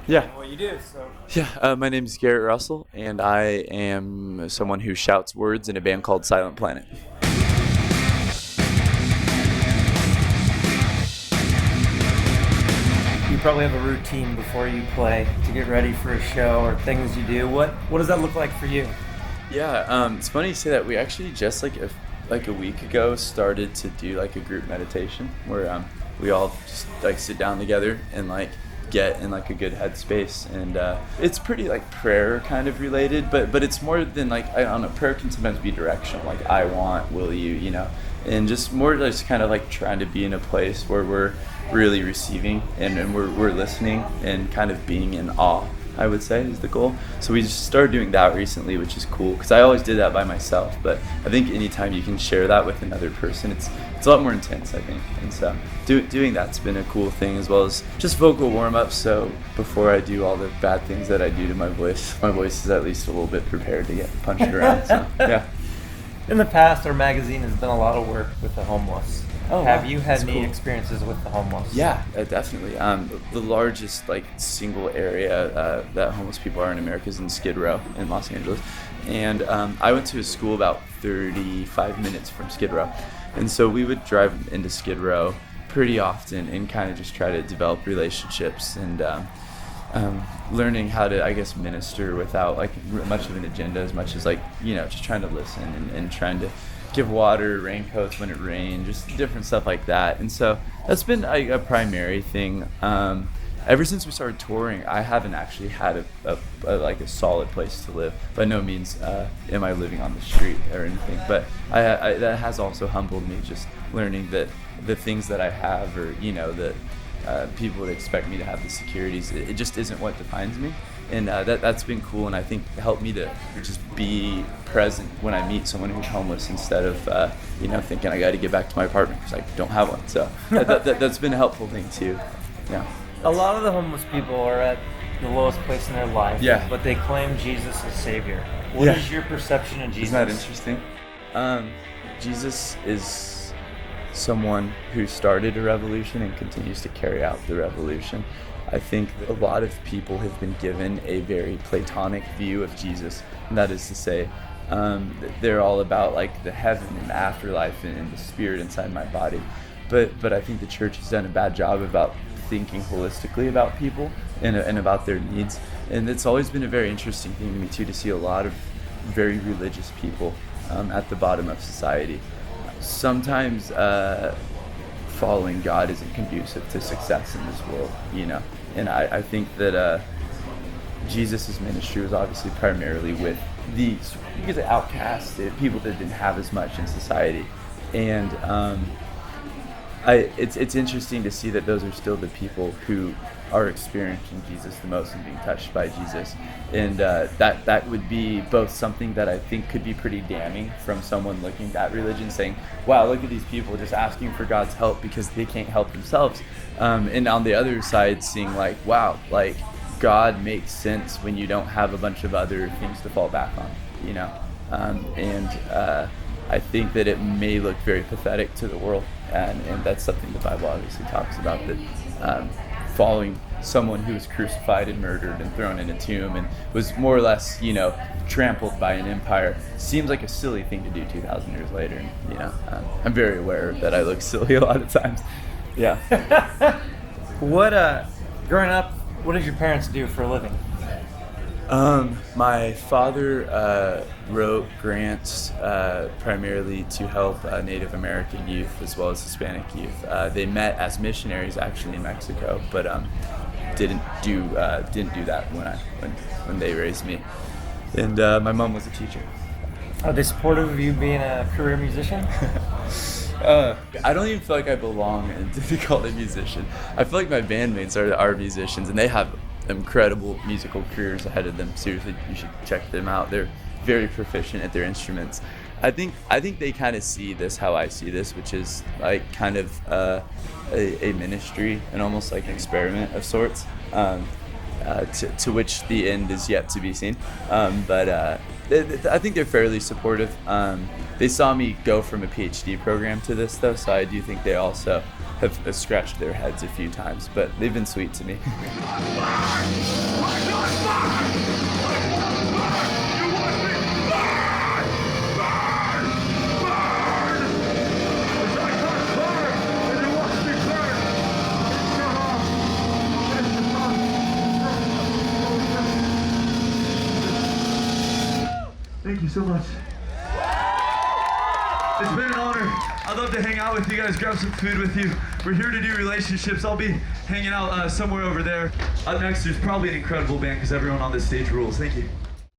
Yeah. what you do. So Yeah, my name is Garrett Russell, and I am someone who shouts words in a band called Silent Planet. you probably have a routine before you play to get ready for a show or things you do. What does that look like for you? Yeah, it's funny you say that. We actually just like a week ago started to do like a group meditation where we all just like sit down together and like get in like a good headspace, and it's pretty like prayer kind of related, but it's more than like, I don't know, prayer can sometimes be directional, like I want, will you, and just more just kind of like trying to be in a place where we're really receiving, and we're listening and kind of being in awe, I would say, is the goal. So we just started doing that recently, which is cool because I always did that by myself. But I think anytime you can share that with another person, it's a lot more intense, I think. And so doing that's been a cool thing, as well as just vocal warm-ups. So before I do all the bad things that I do to my voice is at least a little bit prepared to get punched around. So yeah. In the past, our magazine has done a lot of work with the homeless. Oh, Have wow. you had That's any cool. experiences with the homeless? Yeah, definitely. The largest like single area that homeless people are in America is in Skid Row in Los Angeles, and I went to a school about 35 minutes from Skid Row, and so we would drive into Skid Row pretty often and kind of just try to develop relationships and learning how to, I guess, minister without like much of an agenda, as much as like just trying to listen and trying to give water, raincoats when it rained, just different stuff like that. And so that's been a primary thing. Ever since we started touring, I haven't actually had a solid place to live. By no means am I living on the street or anything, but I that has also humbled me, just learning that the things that I have, or that people would expect me to have the securities, it just isn't what defines me. And that's been cool, and I think helped me to just be present when I meet someone who's homeless, instead of thinking I got to get back to my apartment because I don't have one. So that's been a helpful thing too. Yeah. A lot of the homeless people are at the lowest place in their life, Yeah. but they claim Jesus as Savior. What is Yeah. your perception of Jesus? Isn't that interesting? Jesus is someone who started a revolution and continues to carry out the revolution. I think a lot of people have been given a very Platonic view of Jesus, and that is to say, they're all about like the heaven and the afterlife and the spirit inside my body. But I think the church has done a bad job about thinking holistically about people and about their needs. And it's always been a very interesting thing to me too, to see a lot of very religious people at the bottom of society. Sometimes following God isn't conducive to success in this world, And I think that Jesus' ministry was obviously primarily with these, you could say, outcasts, people that didn't have as much in society. And it's interesting to see that those are still the people who are experiencing Jesus the most and being touched by Jesus. And that would be both something that I think could be pretty damning from someone looking at religion, saying, wow, look at these people just asking for God's help because they can't help themselves. And on the other side, seeing like, wow, like God makes sense when you don't have a bunch of other things to fall back on, I think that it may look very pathetic to the world, and that's something the Bible obviously talks about, that following someone who was crucified and murdered and thrown in a tomb and was more or less, trampled by an empire, seems like a silly thing to do 2,000 years later. And, I'm very aware that I look silly a lot of times. Yeah. Growing up, what did your parents do for a living? My father wrote grants primarily to help Native American youth as well as Hispanic youth. They met as missionaries actually in Mexico, but didn't do that when they raised me. And my mom was a teacher. Are they supportive of you being a career musician? I don't even feel like I belong to be called a musician. I feel like my bandmates are musicians, and they have incredible musical careers ahead of them. Seriously, you should check them out. They're very proficient at their instruments. I think they kind of see this how I see this, which is like kind of a ministry and almost like an experiment of sorts, to which the end is yet to be seen. But I think they're fairly supportive. They saw me go from a PhD program to this, though, so I do think they also have scratched their heads a few times, but they've been sweet to me. Thank you so much. It's been an honor. I'd love to hang out with you guys, grab some food with you. We're here to do relationships. I'll be hanging out somewhere over there. Up next, there's probably an incredible band because everyone on this stage rules. Thank you.